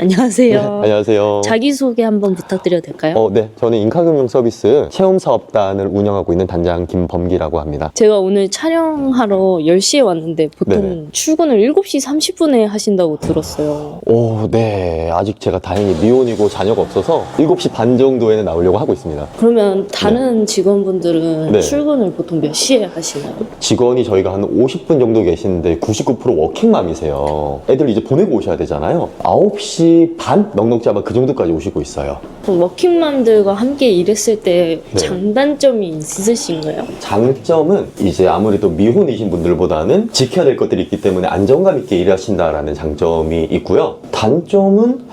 안녕하세요. 네, 안녕하세요. 자기소개 한번 부탁드려도 될까요? 네, 저는 인카금융 서비스 체험사업단을 운영하고 있는 단장 김범기라고 합니다. 제가 오늘 촬영하러 10시에 왔는데 보통 네네. 출근을 7시 30분에 하신다고 들었어요. 네. 아직 제가 다행히 미혼이고 자녀가 없어서 7시 반 정도에는 나오려고 하고 있습니다. 그러면 다른 직원분들은 네. 출근을 보통 몇 시에 하시나요? 직원이 저희가 한 50분 정도 계시는데 99% 워킹맘이세요. 애들 이제 보내고 오셔야 되잖아요. 9시 반 넉넉지 아마 그 정도까지 오시고 있어요. 그럼 워킹맘들과 함께 일했을 때 네. 장단점이 있으신가요? 장점은 이제 아무래도 미혼이신 분들보다는 지켜야 될 것들이 있기 때문에 안정감 있게 일하신다라는 장점이 있고요. 단점은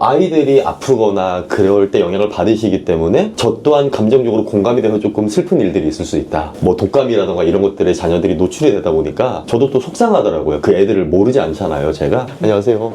아이들이 아프거나 그럴 때 영향을 받으시기 때문에 저 또한 감정적으로 공감이 돼서 조금 슬픈 일들이 있을 수 있다. 뭐 독감이라던가 이런 것들에 자녀들이 노출이 되다 보니까 저도 또 속상하더라고요. 그 애들을 모르지 않잖아요, 제가. 안녕하세요.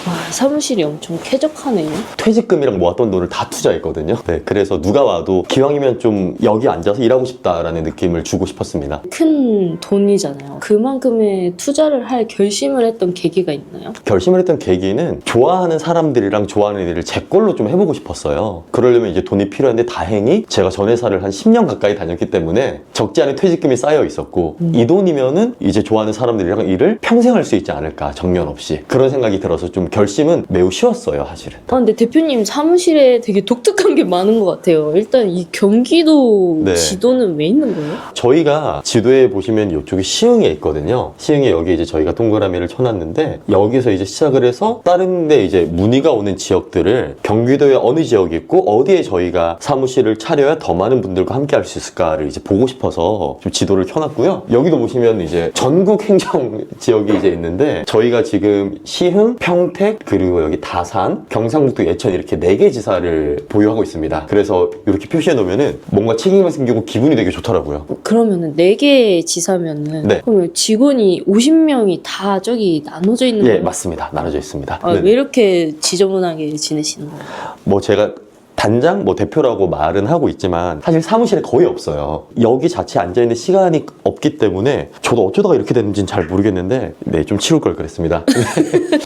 와, 사무실이 엄청 쾌적하네요. 퇴직금이랑 모았던 돈을 다 투자했거든요. 네, 그래서 누가 와도 기왕이면 좀 여기 앉아서 일하고 싶다라는 느낌을 주고 싶었습니다. 큰 돈이잖아요. 그만큼의 투자를 할 결심을 했던 계기가 있나요? 결심을 했던 계기는 좋아하는 사람들이랑 좋아하는 일을 제 걸로 좀 해보고 싶었어요. 그러려면 이제 돈이 필요한데 다행히 제가 전 회사를 한 10년 가까이 다녔기 때문에 적지 않은 퇴직금이 쌓여 있었고 이 돈이면은 이제 좋아하는 사람들이랑 일을 평생 할 수 있지 않을까, 정년 없이. 그런 생각이 들어서 좀 결심은 매우 쉬웠어요, 사실은. 근데 대표님 사무실에 되게 독특한 게 많은 것 같아요. 일단 이 경기도 네. 지도는 왜 있는 거예요? 저희가 지도에 보시면 이쪽에 시흥에 있거든요. 시흥에 여기 이제 저희가 동그라미를 쳐놨는데 여기서 이제 시작을 해서 다른 데 이제 문의가 오는 지역들을 경기도의 어느 지역이 있고 어디에 저희가 사무실을 차려야 더 많은 분들과 함께 할 수 있을까를 이제 보고 싶어서 좀 지도를 켜놨고요. 여기도 보시면 이제 전국 행정 지역이 이제 있는데 저희가 지금 시흥, 평택, 그리고 여기 다산, 경상북도, 예천 이렇게 4개 지사를 보유하고 있습니다. 그래서 이렇게 표시해 놓으면은 뭔가 책임이 생기고 기분이 되게 좋더라고요. 그러면은 4개 지사면은 네. 그러면 직원이 50명이 다 저기 나눠져 있는 예, 거예요? 맞습니다. 나눠져 있습니다. 아, 네네. 왜 이렇게 지저분하게 지내시는 거예요? 뭐 제가 단장, 대표라고 말은 하고 있지만 사실 사무실에 거의 없어요. 여기 자체에 앉아있는 시간이 없기 때문에 저도 어쩌다가 이렇게 됐는지는 잘 모르겠는데 네, 좀 치울 걸 그랬습니다.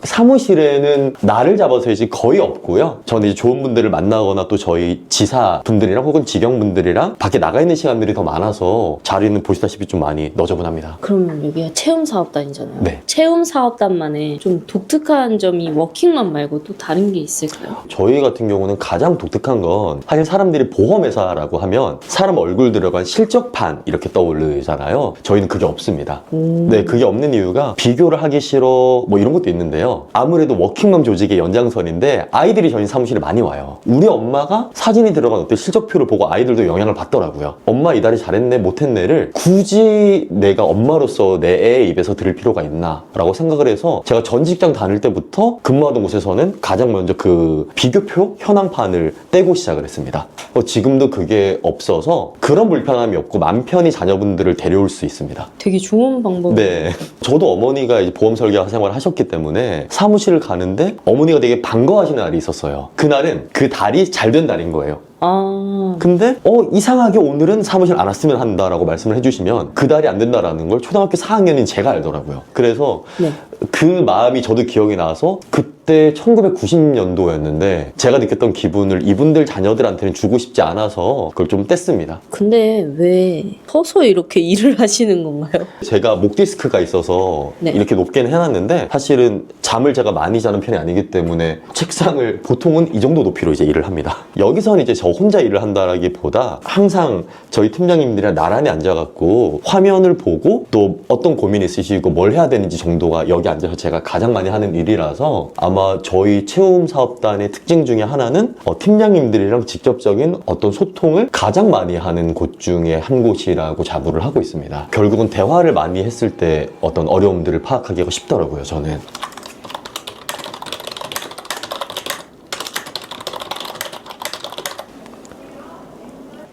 사무실에는 나를 잡아서이지 거의 없고요. 저는 이제 좋은 분들을 만나거나 또 저희 지사 분들이랑 혹은 직영분들이랑 밖에 나가 있는 시간들이 더 많아서 자리는 보시다시피 좀 많이 너저분합니다. 그러면 여기가 체험사업단이잖아요. 네. 체험사업단만의 좀 독특한 점이 워킹맘 말고 또 다른 게 있을까요? 저희 같은 경우는 가장 독특한 건 사실 사람들이 보험회사라고 하면 사람 얼굴 들어간 실적판 이렇게 떠오르잖아요. 저희는 그게 없습니다. 네, 그게 없는 이유가 비교를 하기 싫어 뭐 이런 것도 있는데요. 아무래도 워킹맘 조직의 연장선인데 아이들이 저희 사무실에 많이 와요. 우리 엄마가 사진이 들어간 어떤 실적표를 보고 아이들도 영향을 받더라고요. 엄마 이달에 잘했네 못했네를 굳이 내가 엄마로서 내 애의 입에서 들을 필요가 있나 라고 생각을 해서 제가 전 직장 다닐 때부터 근무하던 곳에서는 가장 먼저 그 비교표 현황판을 떼고 시작을 했습니다. 지금도 그게 없어서 그런 불편함이 없고 맘 편히 자녀분들을 데려올 수 있습니다. 되게 좋은 방법이에요. 네. 저도 어머니가 이제 보험 설계사 생활을 하셨기 때문에 사무실을 가는데 어머니가 되게 반가워하시는 날이 있었어요. 그날은 그 달이 잘 된 달인 거예요. 아, 근데 이상하게 오늘은 사무실 안 왔으면 한다라고 말씀을 해주시면 그 달이 안 된다라는 걸 초등학교 4학년인 제가 알더라고요. 그래서 네. 그 마음이 저도 기억이 나서 그때 1990년도였는데 제가 느꼈던 기분을 이분들 자녀들한테는 주고 싶지 않아서 그걸 좀 뗐습니다. 근데 왜 서서 이렇게 일을 하시는 건가요? 제가 목 디스크가 있어서 네. 이렇게 높게는 해놨는데 사실은 잠을 제가 많이 자는 편이 아니기 때문에 책상을 보통은 이 정도 높이로 이제 일을 합니다. 여기서는 이제 저 혼자 일을 한다라기보다 항상 저희 팀장님들이랑 나란히 앉아갖고 화면을 보고 또 어떤 고민이 있으시고 뭘 해야 되는지 정도가 여기 앉아서 제가 가장 많이 하는 일이라서 아마 저희 체험 사업단의 특징 중에 하나는 팀장님들이랑 직접적인 어떤 소통을 가장 많이 하는 곳 중에 한 곳이라고 자부를 하고 있습니다. 결국은 대화를 많이 했을 때 어떤 어려움들을 파악하기가 쉽더라고요, 저는.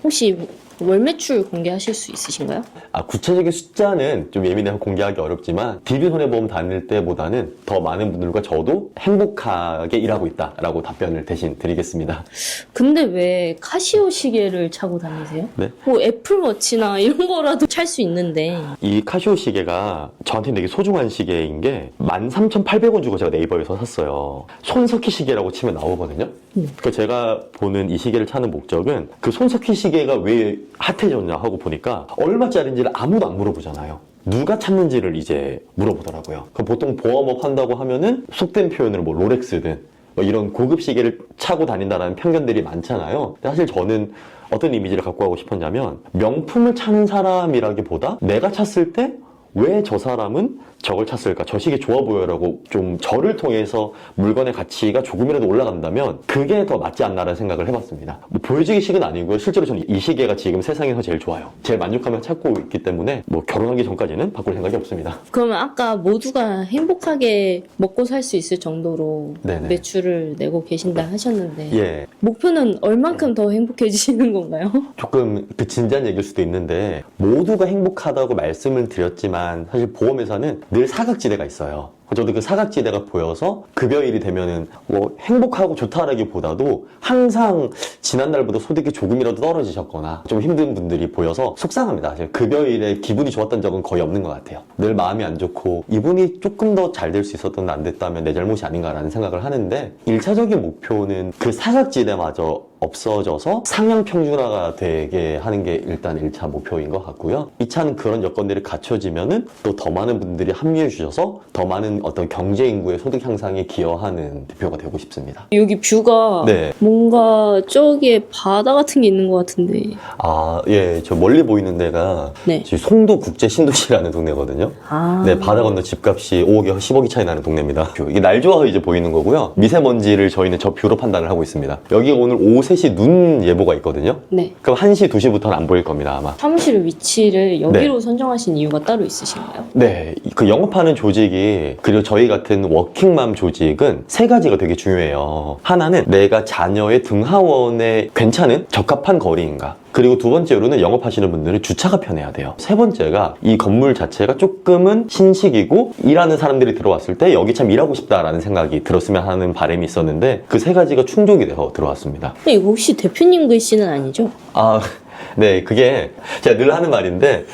혹시 월 매출 공개하실 수 있으신가요? 구체적인 숫자는 좀 예민해서 공개하기 어렵지만 DB손해보험 다닐 때보다는 더 많은 분들과 저도 행복하게 일하고 있다라고 답변을 대신 드리겠습니다. 근데 왜 카시오 시계를 차고 다니세요? 네. 뭐 애플워치나 이런 거라도 찰 수 있는데. 이 카시오 시계가 저한테 되게 소중한 시계인 게 13,800원 주고 제가 네이버에서 샀어요. 손석희 시계라고 치면 나오거든요. 그러니까 제가 보는 이 시계를 차는 목적은 그 손석희 시계가 왜 핫해졌냐 하고 보니까 얼마짜리인지를 아무도 안 물어보잖아요. 누가 찾는지를 이제 물어보더라고요. 그럼 보통 보험업 한다고 하면은 속된 표현으로 뭐 롤렉스든 뭐 이런 고급 시계를 차고 다닌다라는 편견들이 많잖아요. 근데 사실 저는 어떤 이미지를 갖고 가고 싶었냐면 명품을 차는 사람이라기보다 내가 찼을 때 왜 저 사람은 저걸 찼을까? 저 시계 좋아 보여라고 좀 저를 통해서 물건의 가치가 조금이라도 올라간다면 그게 더 맞지 않나라는 생각을 해봤습니다. 뭐 보여지기식은 아니고요. 실제로 저는 이 시계가 지금 세상에서 제일 좋아요. 제일 만족하며 찾고 있기 때문에 뭐 결혼하기 전까지는 바꿀 생각이 없습니다. 그러면 아까 모두가 행복하게 먹고 살 수 있을 정도로 네네. 매출을 내고 계신다 하셨는데 예. 목표는 얼만큼 더 행복해지시는 건가요? 조금 그 진지한 얘기일 수도 있는데 모두가 행복하다고 말씀을 드렸지만 사실 보험회사는 늘 사각지대가 있어요. 저도 그 사각지대가 보여서 급여일이 되면은 뭐 행복하고 좋다라기보다도 항상 지난달보다 소득이 조금이라도 떨어지셨거나 좀 힘든 분들이 보여서 속상합니다. 사실 급여일에 기분이 좋았던 적은 거의 없는 것 같아요. 늘 마음이 안 좋고 이분이 조금 더 잘 될 수 있었던 안 됐다면 내 잘못이 아닌가라는 생각을 하는데 1차적인 목표는 그 사각지대마저 없어져서 상향 평준화가 되게 하는 게 일단 1차 목표인 것 같고요. 2차는 그런 여건들이 갖춰지면은 또 더 많은 분들이 합류해 주셔서 더 많은 어떤 경제 인구의 소득 향상에 기여하는 대표가 되고 싶습니다. 여기 뷰가 네. 뭔가 저기에 바다 같은 게 있는 것 같은데. 예, 저 멀리 보이는 데가 네. 지금 송도 국제 신도시라는 동네거든요. 네, 바다 건너 집값이 5억에 10억이 차이 나는 동네입니다. 이게 날 좋아서 이제 보이는 거고요. 미세먼지를 저희는 저 뷰로 판단을 하고 있습니다. 여기가 오늘 오후 3시 눈 예보가 있거든요. 네. 그럼 1시, 2시부터는 안 보일 겁니다, 아마. 사무실 위치를 여기로 선정하신 이유가 따로 있으신가요? 네, 그 영업하는 조직이 그리고 저희 같은 워킹맘 조직은 세 가지가 되게 중요해요. 하나는 내가 자녀의 등하원에 괜찮은 적합한 거리인가. 그리고 두 번째로는 영업하시는 분들은 주차가 편해야 돼요. 세 번째가 이 건물 자체가 조금은 신식이고 일하는 사람들이 들어왔을 때 여기 참 일하고 싶다라는 생각이 들었으면 하는 바람이 있었는데 그 세 가지가 충족이 돼서 들어왔습니다. 근데 이거 혹시 대표님 글씨는 아니죠? 네, 그게 제가 늘 하는 말인데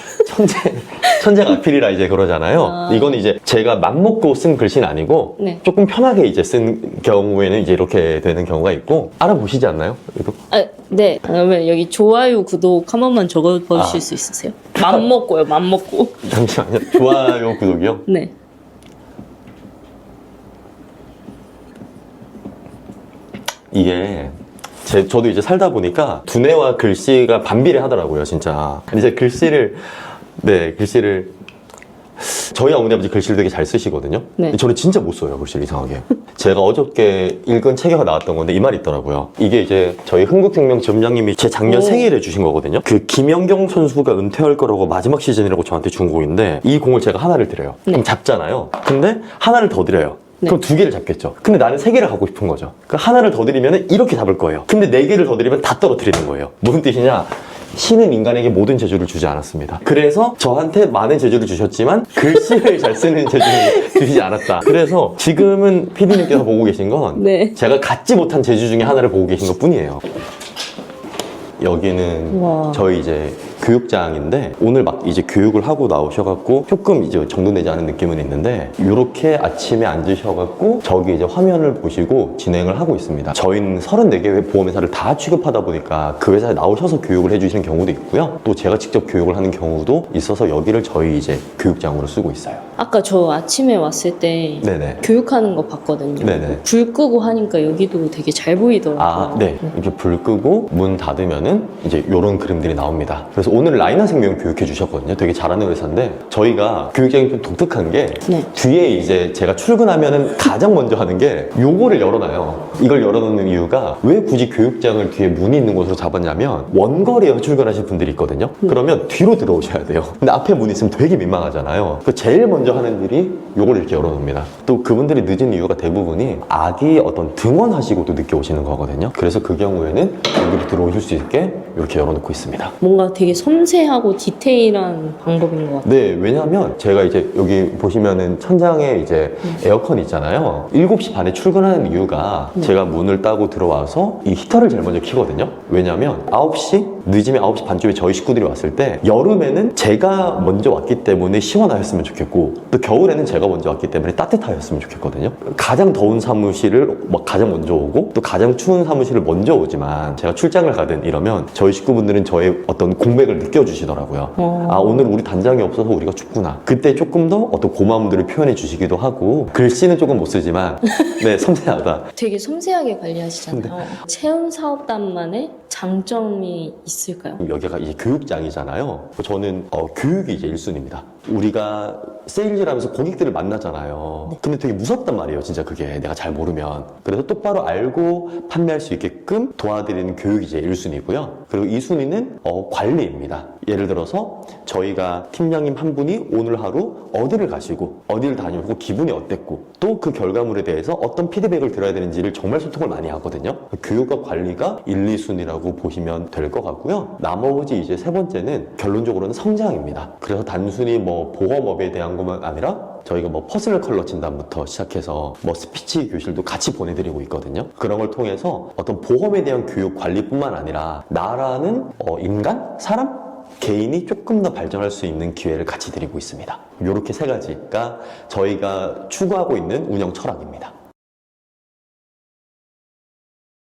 천재가 악필이라 이제 그러잖아요. 이건 이제 제가 맘먹고 쓴 글씨는 아니고 네. 조금 편하게 이제 쓴 경우에는 이제 이렇게 되는 경우가 있고 알아보시지 않나요? 이거? 네. 그러면 여기 좋아요, 구독 한 번만 적어주실 수 있으세요? 맘먹고요, 맘먹고. 잠시만요. 좋아요, 구독이요? 네. 이게 저도 이제 살다 보니까 두뇌와 글씨가 반비례 하더라고요, 진짜. 이제 글씨를 저희 어머니 아버지 글씨를 되게 잘 쓰시거든요. 네. 근데 저는 진짜 못 써요, 글씨를 이상하게. 제가 어저께 읽은 책에 나왔던 건데 이 말이 있더라고요. 이게 이제 저희 흥국생명 점장님이 제 작년 생일에 주신 거거든요. 그 김연경 선수가 은퇴할 거라고 마지막 시즌이라고 저한테 준 공인데 이 공을 제가 하나를 드려요. 그럼 잡잖아요. 근데 하나를 더 드려요. 그럼 2개를 잡겠죠. 근데 나는 3개를 갖고 싶은 거죠. 그 하나를 더 드리면 이렇게 잡을 거예요. 근데 4개를 더 드리면 다 떨어뜨리는 거예요. 무슨 뜻이냐? 신은 인간에게 모든 재주를 주지 않았습니다. 그래서 저한테 많은 재주를 주셨지만 글씨를 잘 쓰는 재주를 주시지 않았다. 그래서 지금은 PD님께서 보고 계신 건 네. 제가 갖지 못한 재주 중에 하나를 보고 계신 것 뿐이에요. 여기는 우와. 저희 이제 교육장인데 오늘 막 이제 교육을 하고 나오셔갖고 조금 이제 정돈되지 않은 느낌은 있는데 이렇게 아침에 앉으셔갖고 저기 이제 화면을 보시고 진행을 하고 있습니다. 저희는 34개의 보험회사를 다 취급하다 보니까 그 회사에 나오셔서 교육을 해주시는 경우도 있고요. 또 제가 직접 교육을 하는 경우도 있어서 여기를 저희 이제 교육장으로 쓰고 있어요. 아까 저 아침에 왔을 때 네네. 교육하는 거 봤거든요. 네네. 불 끄고 하니까 여기도 되게 잘 보이더라고요. 네. 이렇게 불 끄고 문 닫으면은 이제 이런 그림들이 나옵니다. 그래서 오늘 라이나 생명 교육해 주셨거든요. 되게 잘하는 회사인데 저희가 교육장이 좀 독특한 게 네. 뒤에 이제 제가 출근하면은 가장 먼저 하는 게 요거를 열어놔요. 이걸 열어놓는 이유가 왜 굳이 교육장을 뒤에 문이 있는 곳으로 잡았냐면 원거리에 출근하실 분들이 있거든요. 그러면 뒤로 들어오셔야 돼요. 근데 앞에 문이 있으면 되게 민망하잖아요. 그 제일 먼저 하는 일이 요걸 이렇게 열어놓습니다. 또 그분들이 늦은 이유가 대부분이 아기 어떤 등원하시고도 늦게 오시는 거거든요. 그래서 그 경우에는 여기로 들어오실 수 있게 이렇게 열어놓고 있습니다. 뭔가 되게 섬세하고 디테일한 방법인 것 같아요. 네, 왜냐하면 제가 이제 여기 보시면은 천장에 이제 에어컨 있잖아요. 7시 반에 출근하는 이유가 제가 문을 따고 들어와서 이 히터를 제일 먼저 켜거든요. 왜냐하면 9시, 늦으면 9시 반쯤에 저희 식구들이 왔을 때 여름에는 제가 먼저 왔기 때문에 시원하였으면 좋겠고 또 겨울에는 제가 먼저 왔기 때문에 따뜻하였으면 좋겠거든요. 가장 더운 사무실을 가장 먼저 오고 또 가장 추운 사무실을 먼저 오지만 제가 출장을 가든 이러면 저희 식구분들은 저의 어떤 공백을 느껴주시더라고요. 아, 오늘 우리 단장이 없어서 우리가 춥구나. 그때 조금 더 어떤 고마움들을 표현해 주시기도 하고 글씨는 조금 못 쓰지만 네, 섬세하다. 되게 섬세하게 관리하시잖아요. 체험 사업단만의 장점이 있을까요? 여기가 이제 교육장이잖아요. 저는 교육이 이제 1순위입니다. 우리가 세일즈를 하면서 고객들을 만나잖아요. 근데 되게 무섭단 말이에요. 진짜 그게 내가 잘 모르면. 그래서 똑바로 알고 판매할 수 있게끔 도와드리는 교육이 이제 1순위고요. 그리고 2순위는 관리입니다. 예를 들어서 저희가 팀장님 한 분이 오늘 하루 어디를 가시고 어디를 다녀오고 기분이 어땠고 또 그 결과물에 대해서 어떤 피드백을 들어야 되는지를 정말 소통을 많이 하거든요. 교육과 관리가 1, 2순위라고 보시면 될 것 같고요. 나머지 이제 세 번째는 결론적으로는 성장입니다. 그래서 단순히 뭐 보험업에 대한 것만 아니라 저희가 뭐 퍼스널 컬러 진단부터 시작해서 뭐 스피치 교실도 같이 보내드리고 있거든요. 그런 걸 통해서 어떤 보험에 대한 교육 관리뿐만 아니라 나라는 인간? 사람? 개인이 조금 더 발전할 수 있는 기회를 같이 드리고 있습니다. 이렇게 세 가지가 저희가 추구하고 있는 운영 철학입니다.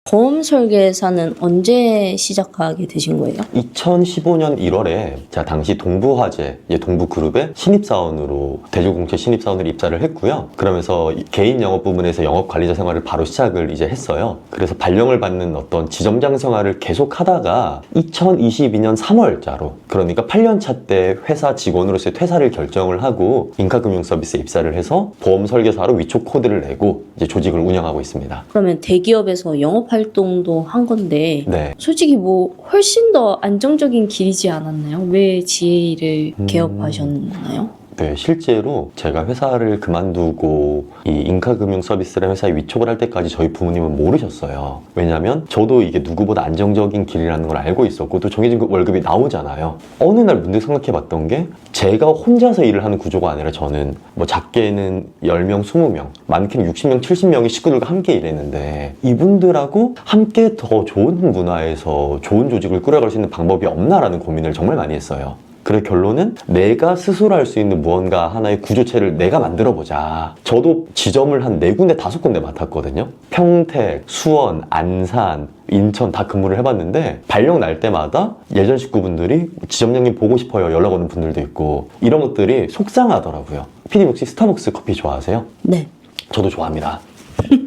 보험 설계사는 언제 시작하게 되신 거예요? 2015년 1월에 제가 당시 동부화재, 동부그룹의 신입사원으로 대중공채 신입사원으로 입사를 했고요. 그러면서 개인 영업 부문에서 영업관리자 생활을 바로 시작을 이제 했어요. 그래서 발령을 받는 어떤 지점장 생활을 계속 하다가 2022년 3월자로 그러니까 8년차 때 회사 직원으로서의 퇴사를 결정을 하고 인카금융서비스에 입사를 해서 보험 설계사로 위촉 코드를 내고 이제 조직을 운영하고 있습니다. 그러면 대기업에서 영업 활동도 한 건데 네. 솔직히 뭐 훨씬 더 안정적인 길이지 않았나요? 왜 GA를 개업하셨나요? 네, 실제로 제가 회사를 그만두고 이 인카금융서비스라는 회사에 위촉을 할 때까지 저희 부모님은 모르셨어요. 왜냐면 저도 이게 누구보다 안정적인 길이라는 걸 알고 있었고 또 정해진 월급이 나오잖아요. 어느 날 문득 생각해 봤던 게 제가 혼자서 일을 하는 구조가 아니라 저는 뭐 작게는 10명, 20명, 많게는 60명, 70명의 식구들과 함께 일했는데 이분들하고 함께 더 좋은 문화에서 좋은 조직을 꾸려갈 수 있는 방법이 없나라는 고민을 정말 많이 했어요. 그래서 결론은 내가 스스로 할 수 있는 무언가 하나의 구조체를 내가 만들어보자. 저도 지점을 한 4군데, 5군데 맡았거든요. 평택, 수원, 안산, 인천 다 근무를 해봤는데 발령 날 때마다 예전 식구분들이 지점장님 보고 싶어요 연락 오는 분들도 있고 이런 것들이 속상하더라고요. 피디 혹시 스타벅스 커피 좋아하세요? 네. 저도 좋아합니다.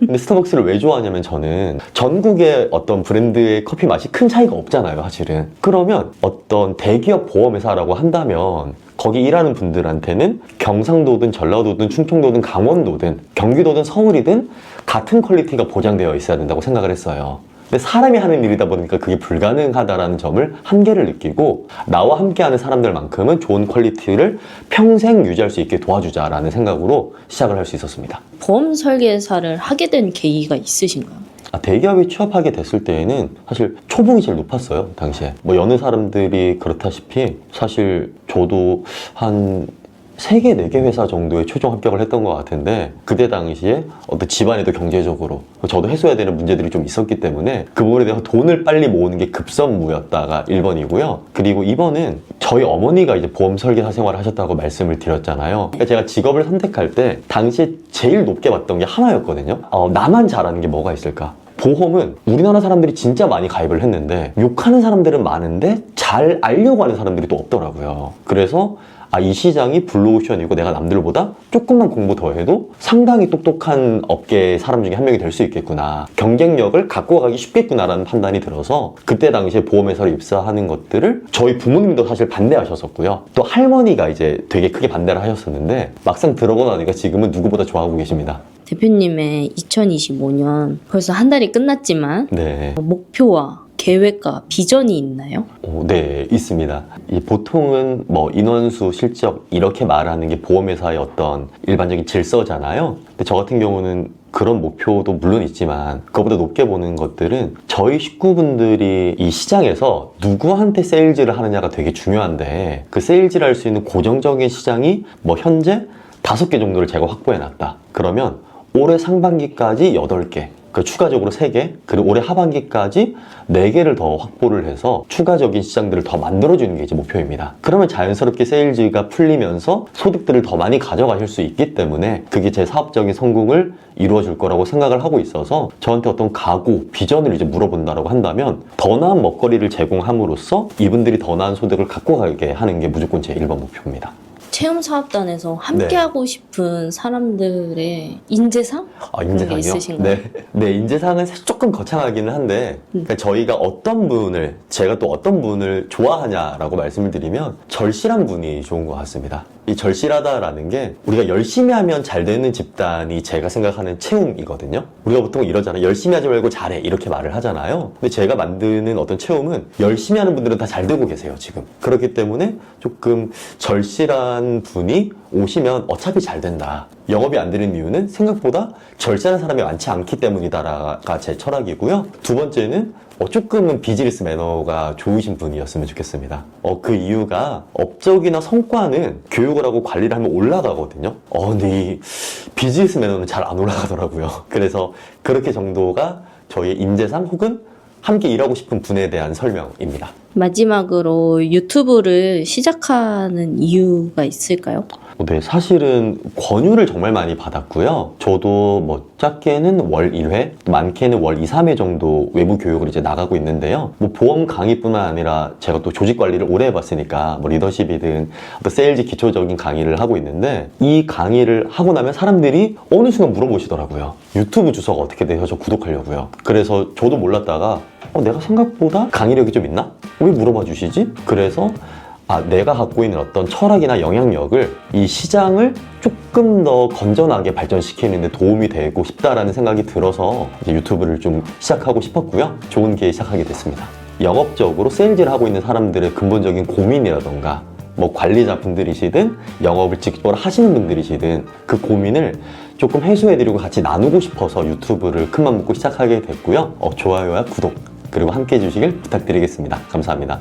근데 스타벅스를 왜 좋아하냐면 저는 전국의 어떤 브랜드의 커피 맛이 큰 차이가 없잖아요, 사실은. 그러면 어떤 대기업 보험회사라고 한다면 거기 일하는 분들한테는 경상도든 전라도든 충청도든 강원도든 경기도든 서울이든 같은 퀄리티가 보장되어 있어야 된다고 생각을 했어요. 근데 사람이 하는 일이다 보니까 그게 불가능하다라는 점을 한계를 느끼고 나와 함께하는 사람들만큼은 좋은 퀄리티를 평생 유지할 수 있게 도와주자라는 생각으로 시작을 할 수 있었습니다. 보험 설계사를 하게 된 계기가 있으신가요? 대기업에 취업하게 됐을 때에는 사실 초봉이 제일 높았어요, 당시에. 뭐 여느 사람들이 그렇다시피 사실 저도 한 3개, 4개 회사 정도의 최종 합격을 했던 것 같은데 그때 당시에 어떤 집안에도 경제적으로 저도 해소해야 되는 문제들이 좀 있었기 때문에 그 부분에 대해서 돈을 빨리 모으는 게 급선무였다가 1번이고요. 그리고 2번은 저희 어머니가 이제 보험 설계사 생활을 하셨다고 말씀을 드렸잖아요. 그러니까 제가 직업을 선택할 때 당시에 제일 높게 봤던 게 하나였거든요. 나만 잘하는 게 뭐가 있을까? 보험은 우리나라 사람들이 진짜 많이 가입을 했는데 욕하는 사람들은 많은데 잘 알려고 하는 사람들이 또 없더라고요. 그래서 이 시장이 블루오션이고 내가 남들보다 조금만 공부 더 해도 상당히 똑똑한 업계 사람 중에 한 명이 될 수 있겠구나. 경쟁력을 갖고 가기 쉽겠구나라는 판단이 들어서 그때 당시에 보험회사를 입사하는 것들을 저희 부모님도 사실 반대하셨었고요. 또 할머니가 이제 되게 크게 반대를 하셨었는데 막상 들어보고 나니까 지금은 누구보다 좋아하고 계십니다. 대표님의 2025년 벌써 한 달이 끝났지만 네. 목표와 계획과 비전이 있나요? 네, 있습니다. 보통은 뭐 인원수, 실적 이렇게 말하는 게 보험회사의 어떤 일반적인 질서잖아요. 근데 저 같은 경우는 그런 목표도 물론 있지만 그거보다 높게 보는 것들은 저희 식구분들이 이 시장에서 누구한테 세일즈를 하느냐가 되게 중요한데 그 세일즈를 할 수 있는 고정적인 시장이 뭐 현재 5개 정도를 제가 확보해놨다. 그러면 올해 상반기까지 8개, 그 추가적으로 3개, 그리고 올해 하반기까지 4개를 더 확보를 해서 추가적인 시장들을 더 만들어주는 게 이제 목표입니다. 그러면 자연스럽게 세일즈가 풀리면서 소득들을 더 많이 가져가실 수 있기 때문에 그게 제 사업적인 성공을 이루어줄 거라고 생각을 하고 있어서 저한테 어떤 각오, 비전을 이제 물어본다라고 한다면 더 나은 먹거리를 제공함으로써 이분들이 더 나은 소득을 갖고 가게 하는 게 무조건 제 1번 목표입니다. 체험사업단에서 함께하고 싶은 사람들의 인재상? 그런 게 인재상이요? 있으신가요? 네, 인재상은 사실 조금 거창하기는 한데 그러니까 저희가 어떤 분을, 제가 또 어떤 분을 좋아하냐라고 말씀을 드리면 절실한 분이 좋은 것 같습니다. 이 절실하다라는 게 우리가 열심히 하면 잘 되는 집단이 제가 생각하는 체움이거든요. 우리가 보통 이러잖아요. 열심히 하지 말고 잘해 이렇게 말을 하잖아요. 근데 제가 만드는 어떤 체움은 열심히 하는 분들은 다 잘 되고 계세요 지금. 그렇기 때문에 조금 절실한 분이 오시면 어차피 잘 된다. 영업이 안 되는 이유는 생각보다 절실한 사람이 많지 않기 때문이다가 제 철학이고요. 두 번째는 조금은 비즈니스 매너가 좋으신 분이었으면 좋겠습니다. 그 이유가 업적이나 성과는 교육을 하고 관리를 하면 올라가거든요. 근데 이 비즈니스 매너는 잘 안 올라가더라고요. 그래서 그렇게 정도가 저희의 인재상 혹은 함께 일하고 싶은 분에 대한 설명입니다. 마지막으로 유튜브를 시작하는 이유가 있을까요? 네, 사실은 권유를 정말 많이 받았고요. 저도 뭐 작게는 월 1회, 많게는 월 2, 3회 정도 외부 교육을 이제 나가고 있는데요. 뭐 보험 강의뿐만 아니라 제가 또 조직 관리를 오래 해봤으니까 뭐 리더십이든 또 세일즈 기초적인 강의를 하고 있는데 이 강의를 하고 나면 사람들이 어느 순간 물어보시더라고요. 유튜브 주소가 어떻게 돼서 저 구독하려고요. 그래서 저도 몰랐다가 내가 생각보다 강의력이 좀 있나? 왜 물어봐 주시지? 그래서 내가 갖고 있는 어떤 철학이나 영향력을 이 시장을 조금 더 건전하게 발전시키는 데 도움이 되고 싶다라는 생각이 들어서 이제 유튜브를 좀 시작하고 싶었고요. 좋은 기회에 시작하게 됐습니다. 영업적으로 세일즈를 하고 있는 사람들의 근본적인 고민이라던가 뭐 관리자분들이시든 영업을 직접 하시는 분들이시든 그 고민을 조금 해소해드리고 같이 나누고 싶어서 유튜브를 큰맘 먹고 시작하게 됐고요. 좋아요와 구독 그리고 함께 해주시길 부탁드리겠습니다. 감사합니다.